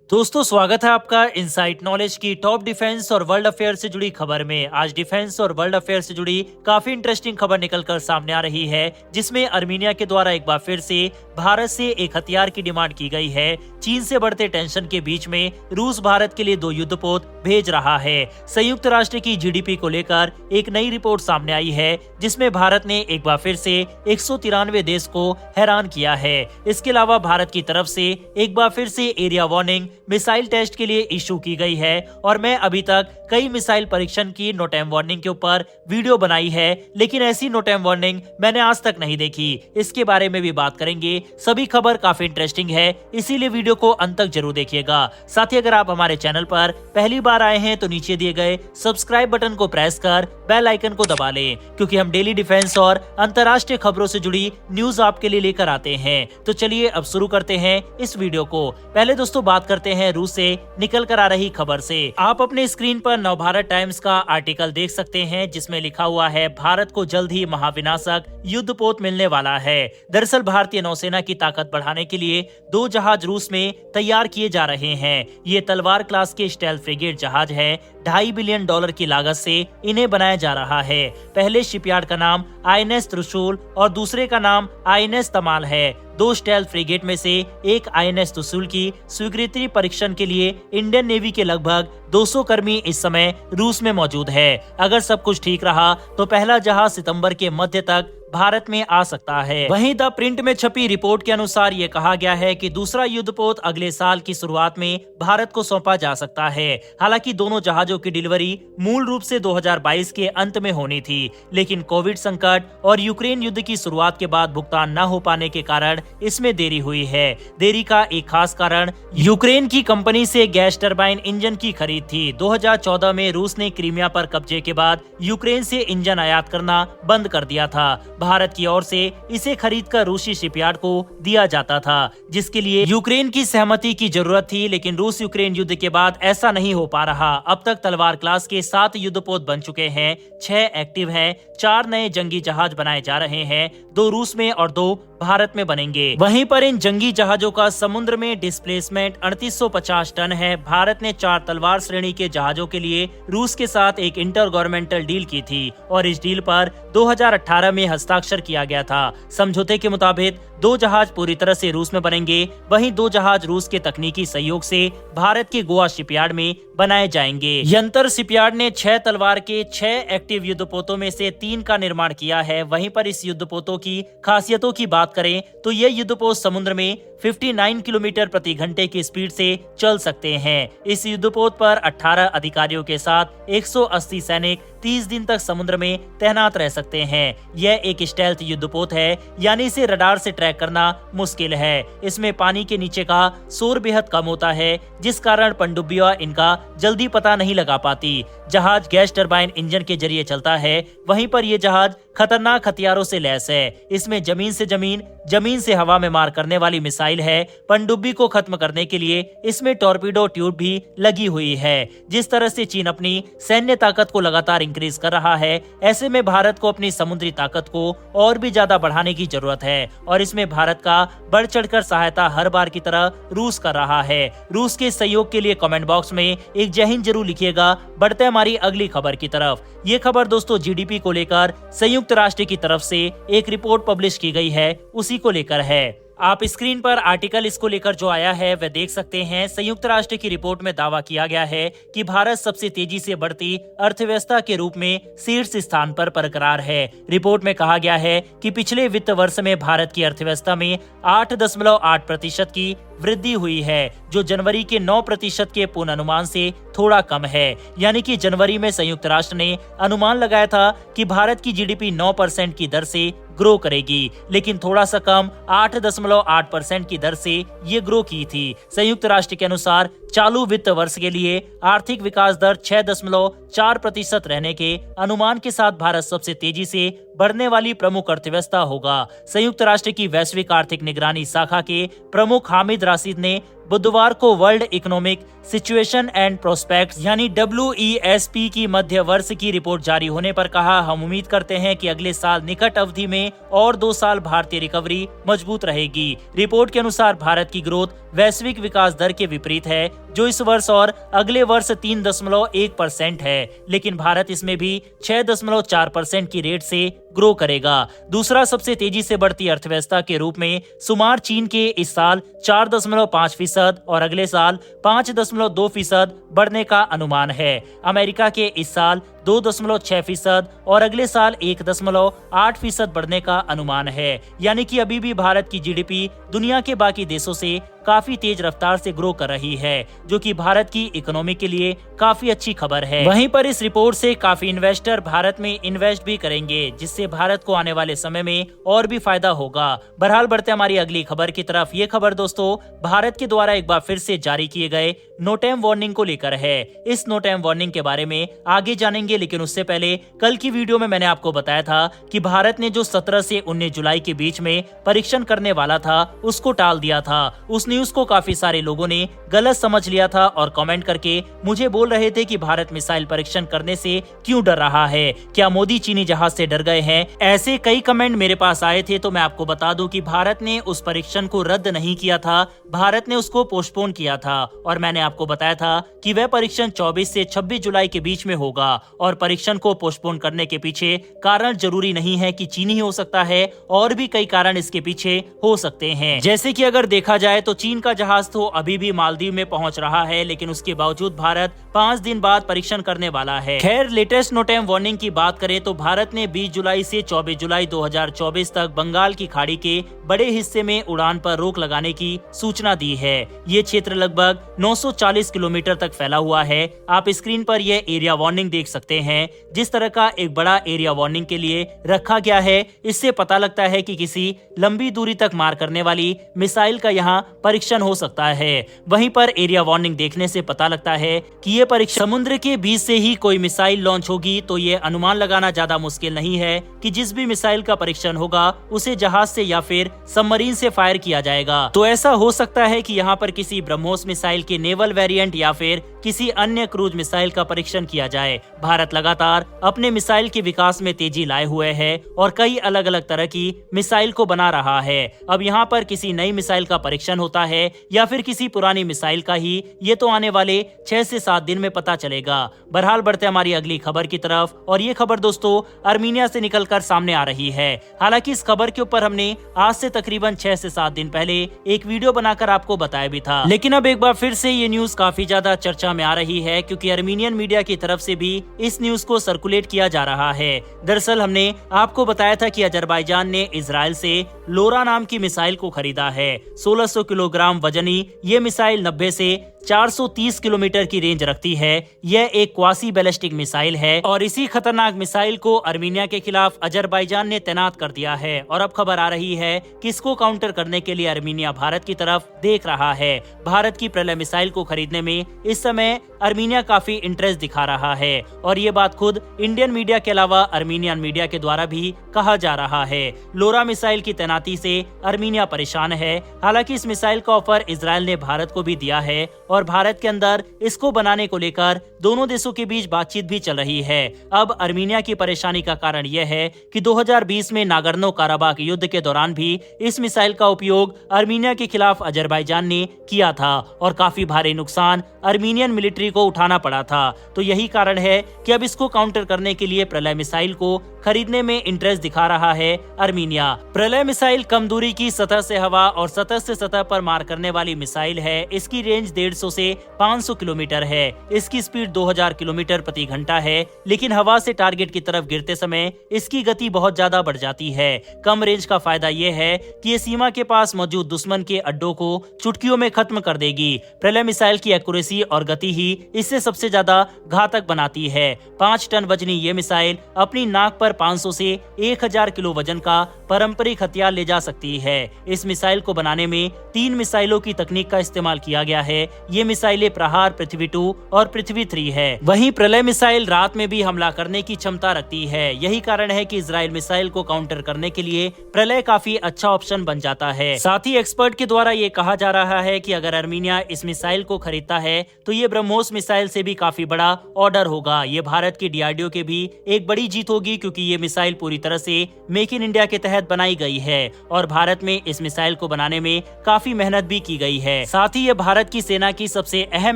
दोस्तों स्वागत है आपका इनसाइट नॉलेज की टॉप डिफेंस और वर्ल्ड अफेयर से जुड़ी खबर में। आज डिफेंस और वर्ल्ड अफेयर से जुड़ी काफी इंटरेस्टिंग खबर निकलकर सामने आ रही है, जिसमें अर्मीनिया के द्वारा एक बार फिर से भारत से एक हथियार की डिमांड की गई है। चीन से बढ़ते टेंशन के बीच में रूस भारत के लिए 2 युद्धपोत भेज रहा है। संयुक्त राष्ट्र की जीडीपी को लेकर एक नई रिपोर्ट सामने आई है, जिसमें भारत ने एक बार फिर से 193 देश को हैरान किया है। इसके अलावा भारत की तरफ से एक बार फिर से एरिया वार्निंग मिसाइल टेस्ट के लिए इशू की गई है और मैं अभी तक कई मिसाइल परीक्षण की नो टाइम वार्निंग के ऊपर वीडियो बनाई है, लेकिन ऐसी नो टाइम वार्निंग मैंने आज तक नहीं देखी। इसके बारे में भी बात करेंगे। सभी खबर काफी इंटरेस्टिंग है, इसीलिए वीडियो को अंत तक जरूर देखिएगा। साथ ही अगर आप हमारे चैनल पर पहली बार आए हैं तो नीचे दिए गए सब्सक्राइब बटन को प्रेस कर बेल आइकन को दबा लें, क्योंकि हम डेली डिफेंस और अंतर्राष्ट्रीय खबरों से जुड़ी न्यूज आपके लिए लेकर आते हैं। तो चलिए अब शुरू करते हैं इस वीडियो को। पहले दोस्तों बात करते हैं रूस से निकल कर आ रही खबर से। आप अपने स्क्रीन पर नवभारत टाइम्स का आर्टिकल देख सकते हैं, जिसमें लिखा हुआ है भारत को जल्द ही महाविनाशक युद्धपोत मिलने वाला है। दरअसल भारतीय नौसेना की ताकत बढ़ाने के लिए 2 जहाज रूस में तैयार किए जा रहे हैं। ये तलवार क्लास के स्टेल्थ फ्रिगेट जहाज है। $2.5 बिलियन की लागत से इन्हें बनाया जा रहा है। पहले शिपयार्ड का नाम आईएनएस त्रिशूल और दूसरे का नाम आईएनएस तमाल है। 2 स्टेल्थ फ्रिगेट में से एक आईएनएस त्रिशूल की स्वीकृति परीक्षण के लिए इंडियन नेवी के लगभग 200 कर्मी इस समय रूस में मौजूद है। अगर सब कुछ ठीक रहा तो पहला जहाज सितंबर के मध्य तक भारत में आ सकता है। वहीं द प्रिंट में छपी रिपोर्ट के अनुसार ये कहा गया है कि दूसरा युद्धपोत अगले साल की शुरुआत में भारत को सौंपा जा सकता है। हालांकि दोनों जहाजों की डिलीवरी मूल रूप से 2022 के अंत में होनी थी, लेकिन कोविड संकट और यूक्रेन युद्ध की शुरुआत के बाद भुगतान न हो पाने के कारण इसमें देरी हुई है। देरी का एक खास कारण यूक्रेन की कंपनी से गैस टरबाइन इंजन की खरीद थी। 2014 में रूस ने क्रीमिया पर कब्जे के बाद यूक्रेन से इंजन आयात करना बंद कर दिया था। भारत की ओर से इसे खरीदकर रूसी शिपयार्ड को दिया जाता था, जिसके लिए यूक्रेन की सहमति की जरूरत थी, लेकिन रूस यूक्रेन युद्ध के बाद ऐसा नहीं हो पा रहा। अब तक तलवार क्लास के 7 युद्धपोत बन चुके हैं, 6 एक्टिव हैं, 4 नए जंगी जहाज बनाए जा रहे हैं, 2 रूस में और 2 भारत में बनेंगे। वहीं पर इन जंगी जहाजों का समुद्र में डिस्प्लेसमेंट 3850 टन है। भारत ने 4 तलवार श्रेणी के जहाजों के लिए रूस के साथ एक इंटर गवर्नमेंटल डील की थी और इस डील पर 2018 में हस्ताक्षर किया गया था। समझौते के मुताबिक 2 जहाज पूरी तरह से रूस में बनेंगे, वहीं 2 जहाज रूस के तकनीकी सहयोग से भारत के गोवा शिपयार्ड में बनाए जाएंगे। यंत्र शिपयार्ड ने 6 तलवार के 6 एक्टिव युद्धपोतों में से 3 का निर्माण किया है। वहीं पर इस युद्धपोतों की खासियतों की बात करें तो ये युद्धपोत समुद्र में 59 किलोमीटर प्रति घंटे की स्पीड से चल सकते हैं। इस युद्धपोत पर 18 अधिकारियों के साथ 180 सैनिक 30 दिन तक समुद्र में तैनात रह सकते हैं। यह एक स्टेल्थ युद्धपोत है, यानी इसे रडार से ट्रैक करना मुश्किल है। इसमें पानी के नीचे का शोर बेहद कम होता है, जिस कारण पनडुब्बियां इनका जल्दी पता नहीं लगा पाती। जहाज गैस टरबाइन इंजन के जरिए चलता है, वहीं पर यह जहाज खतरनाक हथियारों से लैस है। इसमें जमीन से जमीन, जमीन से हवा में मार करने वाली मिसाइल है। पनडुब्बी को खत्म करने के लिए इसमें टॉर्पीडो ट्यूब भी लगी हुई है। जिस तरह से चीन अपनी सैन्य ताकत को लगातार इंक्रीज कर रहा है, ऐसे में भारत को अपनी समुद्री ताकत को और भी ज्यादा बढ़ाने की जरूरत है और इसमें भारत का बढ़ चढ़कर सहायता हर बार की तरह रूस कर रहा है। रूस के सहयोग के लिए कमेंट बॉक्स में एक जय हिंद जरूर लिखिएगा। बढ़ते हमारी अगली खबर की तरफ। ये खबर दोस्तों जीडीपी को लेकर संयुक्त राष्ट्र की तरफ से एक रिपोर्ट पब्लिश की गई है, उसी को लेकर है। आप स्क्रीन पर आर्टिकल इसको लेकर जो आया है वह देख सकते हैं। संयुक्त राष्ट्र की रिपोर्ट में दावा किया गया है कि भारत सबसे तेजी से बढ़ती अर्थव्यवस्था के रूप में शीर्ष स्थान पर बरकरार है। रिपोर्ट में कहा गया है कि पिछले वित्त वर्ष में भारत की अर्थव्यवस्था में 8.8% की वृद्धि हुई है, जो जनवरी के 9% के पूर्वानुमान से थोड़ा कम है। यानी कि जनवरी में संयुक्त राष्ट्र ने अनुमान लगाया था कि भारत की जीडीपी 9% की दर से ग्रो करेगी, लेकिन थोड़ा सा कम 8.8% की दर से ये ग्रो की थी। संयुक्त राष्ट्र के अनुसार चालू वित्त वर्ष के लिए आर्थिक विकास दर 6.4% रहने के अनुमान के साथ भारत सबसे तेजी से बढ़ने वाली प्रमुख अर्थव्यवस्था होगा। संयुक्त राष्ट्र की वैश्विक आर्थिक निगरानी शाखा के प्रमुख हामिद राशिद ने बुधवार को world economic situation and prospects यानी WESP की मध्य वर्ष की रिपोर्ट जारी होने पर कहा, हम उम्मीद करते हैं कि अगले साल निकट अवधि में और 2 साल भारतीय रिकवरी मजबूत रहेगी। रिपोर्ट के अनुसार भारत की ग्रोथ वैश्विक विकास दर के विपरीत है, जो इस वर्ष और अगले वर्ष 3.1% है, लेकिन भारत इसमें भी 6.4% की रेट से ग्रो करेगा। दूसरा सबसे तेजी से बढ़ती अर्थव्यवस्था के रूप में शुमार चीन के इस साल 4.5% और अगले साल 5.2% बढ़ने का अनुमान है। अमेरिका के इस साल 2.6% और अगले साल 1.8% बढ़ने का अनुमान है। यानी कि अभी भी भारत की जीडीपी दुनिया के बाकी देशों से काफी तेज रफ्तार से ग्रो कर रही है, जो कि भारत की इकोनॉमी के लिए काफी अच्छी खबर है। वहीं पर इस रिपोर्ट से काफी इन्वेस्टर भारत में इन्वेस्ट भी करेंगे, जिससे भारत को आने वाले समय में और भी फायदा होगा। बहरहाल बढ़ते हमारी अगली खबर की तरफ। ये खबर दोस्तों भारत के द्वारा एक बार फिर से जारी किए गए नो टाइम वार्निंग को लेकर है। इस नो टाइम वार्निंग के बारे में आगे जानेंगे, लेकिन उससे पहले कल की वीडियो में मैंने आपको बताया था कि भारत ने जो 17 से 19 जुलाई के बीच में परीक्षण करने वाला था उसको टाल दिया था। उस न्यूज को काफी सारे लोगों ने गलत समझ लिया था और कमेंट करके मुझे बोल रहे थे कि भारत मिसाइल परीक्षण करने से क्यों डर रहा है, क्या मोदी चीनी जहाज से डर गए हैं। ऐसे कई कमेंट मेरे पास आए थे, तो मैं आपको बता दूं कि भारत ने उस परीक्षण को रद्द नहीं किया था, भारत ने उसको पोस्टपोन किया था और मैंने आपको बताया था कि वह परीक्षण 24 से 26 जुलाई के बीच में होगा। और परीक्षण को पोस्टपोन करने के पीछे कारण जरूरी नहीं है कि चीन ही हो सकता है, और भी कई कारण इसके पीछे हो सकते हैं। जैसे कि अगर देखा जाए तो चीन का जहाज तो अभी भी मालदीव में पहुंच रहा है, लेकिन उसके बावजूद भारत 5 दिन बाद परीक्षण करने वाला है। खैर, लेटेस्ट नो टाइम वार्निंग की बात करें तो भारत ने 20 जुलाई से 24 जुलाई 2024 तक बंगाल की खाड़ी के बड़े हिस्से में उड़ान पर रोक लगाने की सूचना दी है। ये क्षेत्र लगभग 940 किलोमीटर तक फैला हुआ है। आप स्क्रीन पर यह एरिया वार्निंग देख सकते हैं। जिस तरह का एक बड़ा एरिया वार्निंग के लिए रखा गया है, इससे पता लगता है कि किसी लंबी दूरी तक मार करने वाली मिसाइल का यहाँ परीक्षण हो सकता है। वहीं पर एरिया वार्निंग देखने से पता लगता है कि ये परीक्षण समुद्र के बीच से ही कोई मिसाइल लॉन्च होगी, तो ये अनुमान लगाना ज्यादा मुश्किल नहीं है कि जिस भी मिसाइल का परीक्षण होगा उसे जहाज से या फिर सबमरीन से फायर किया जाएगा। तो ऐसा हो सकता है कि यहाँ पर किसी ब्रह्मोस मिसाइल के नेवल वेरिएंट या फिर किसी अन्य क्रूज मिसाइल का परीक्षण किया जाए। भारत लगातार अपने मिसाइल के विकास में तेजी लाए हुए है और कई अलग अलग तरह की मिसाइल को बना रहा है। अब यहाँ पर किसी नई मिसाइल का परीक्षण होता है या फिर किसी पुरानी मिसाइल का ही, ये तो आने वाले 6 से 7 दिन में पता चलेगा। बहरहाल बढ़ते हमारी अगली खबर की तरफ, और ये खबर दोस्तों आर्मीनिया से निकलकर सामने आ रही है। हालांकि इस खबर के ऊपर हमने आज से तकरीबन 6 से 7 दिन पहले एक वीडियो बनाकर आपको बताया भी था, लेकिन अब एक बार फिर से ये न्यूज काफी ज्यादा चर्चा में आ रही है, क्योंकि आर्मीनियन मीडिया की तरफ से भी इस न्यूज को सर्कुलेट किया जा रहा है। दरअसल हमने आपको बताया था कि अजरबैजान ने इजराइल से लोरा नाम की मिसाइल को खरीदा है। 1600 किलोग्राम वजनी ये मिसाइल 90 से 430 किलोमीटर की रेंज रखती है। यह एक क्वासी बैलिस्टिक मिसाइल है और इसी खतरनाक मिसाइल को आर्मीनिया के खिलाफ अजरबैजान ने तैनात कर दिया है। और अब खबर आ रही है कि इसको काउंटर करने के लिए आर्मीनिया भारत की तरफ देख रहा है। भारत की प्रलय मिसाइल को खरीदने में इस समय आर्मीनिया काफी इंटरेस्ट दिखा रहा है और ये बात खुद इंडियन मीडिया के अलावा आर्मीनियन मीडिया के द्वारा भी कहा जा रहा है। लोरा मिसाइल की तैनाती से आर्मीनिया परेशान है। हालांकि इस मिसाइल का ऑफर इजराइल ने भारत को भी दिया है और भारत के अंदर इसको बनाने को लेकर दोनों देशों के बीच बातचीत भी चल रही है। अब आर्मीनिया की परेशानी का कारण यह है कि 2020 में नागर्नो काराबाख युद्ध के दौरान भी इस मिसाइल का उपयोग आर्मीनिया के खिलाफ अजरबैजान ने किया था और काफी भारी नुकसान आर्मीनियन मिलिट्री को उठाना पड़ा था। तो यही कारण है कि अब इसको काउंटर करने के लिए प्रलय मिसाइल को खरीदने में इंटरेस्ट दिखा रहा है आर्मीनिया। प्रलय मिसाइल कम दूरी की सतह से हवा और सतह से सतह पर मार करने वाली मिसाइल है। इसकी रेंज 150 से 500 किलोमीटर है। इसकी स्पीड 2000 किलोमीटर प्रति घंटा है, लेकिन हवा से टारगेट की तरफ गिरते समय इसकी गति बहुत ज्यादा बढ़ जाती है। कम रेंज का फायदा यह है कि ये सीमा के पास मौजूद दुश्मन के अड्डों को चुटकियों में खत्म कर देगी। प्रलय मिसाइल की एक्यूरेसी और गति ही इससे सबसे ज्यादा घातक बनाती है। 5 टन वजनी ये मिसाइल अपनी नाक पर 500 से 1000 किलो वजन का पारंपरिक हथियार ले जा सकती है। इस मिसाइल को बनाने में 3 मिसाइलों की तकनीक का इस्तेमाल किया गया है। ये मिसाइलें प्रहार, पृथ्वी 2 और पृथ्वी 3 है। वहीं प्रलय मिसाइल रात में भी हमला करने की क्षमता रखती है। यही कारण है कि इजराइल मिसाइल को काउंटर करने के लिए प्रलय काफी अच्छा ऑप्शन बन जाता है। साथ ही एक्सपर्ट के द्वारा ये कहा जा रहा है कि अगर आर्मीनिया इस मिसाइल को खरीदता है तो ये ब्रह्मोस मिसाइल से भी काफी बड़ा ऑर्डर होगा। ये भारत की DRDO के भी एक बड़ी जीत होगी, क्योंकि ये मिसाइल पूरी तरह से मेक इन इंडिया के तहत बनाई गई है और भारत में इस मिसाइल को बनाने में काफी मेहनत भी की गई है। साथ ही ये भारत की सेना की सबसे अहम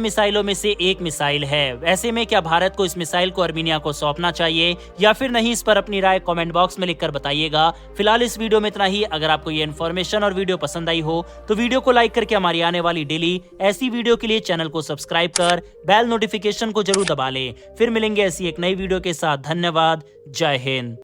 मिसाइलों में से एक मिसाइल है। ऐसे में क्या भारत को इस मिसाइल को आर्मीनिया को सौंपना चाहिए या फिर नहीं, इस पर अपनी राय कमेंट बॉक्स में लिखकर बताइएगा। फिलहाल इस वीडियो में इतना ही। अगर आपको ये इन्फॉर्मेशन और वीडियो पसंद आई हो तो वीडियो को लाइक करके हमारी आने वाली डेली ऐसी वीडियो के लिए चैनल को सब्सक्राइब कर बेल नोटिफिकेशन को जरूर दबा लें। फिर मिलेंगे ऐसी एक नई वीडियो के साथ। धन्यवाद। जय हिंद।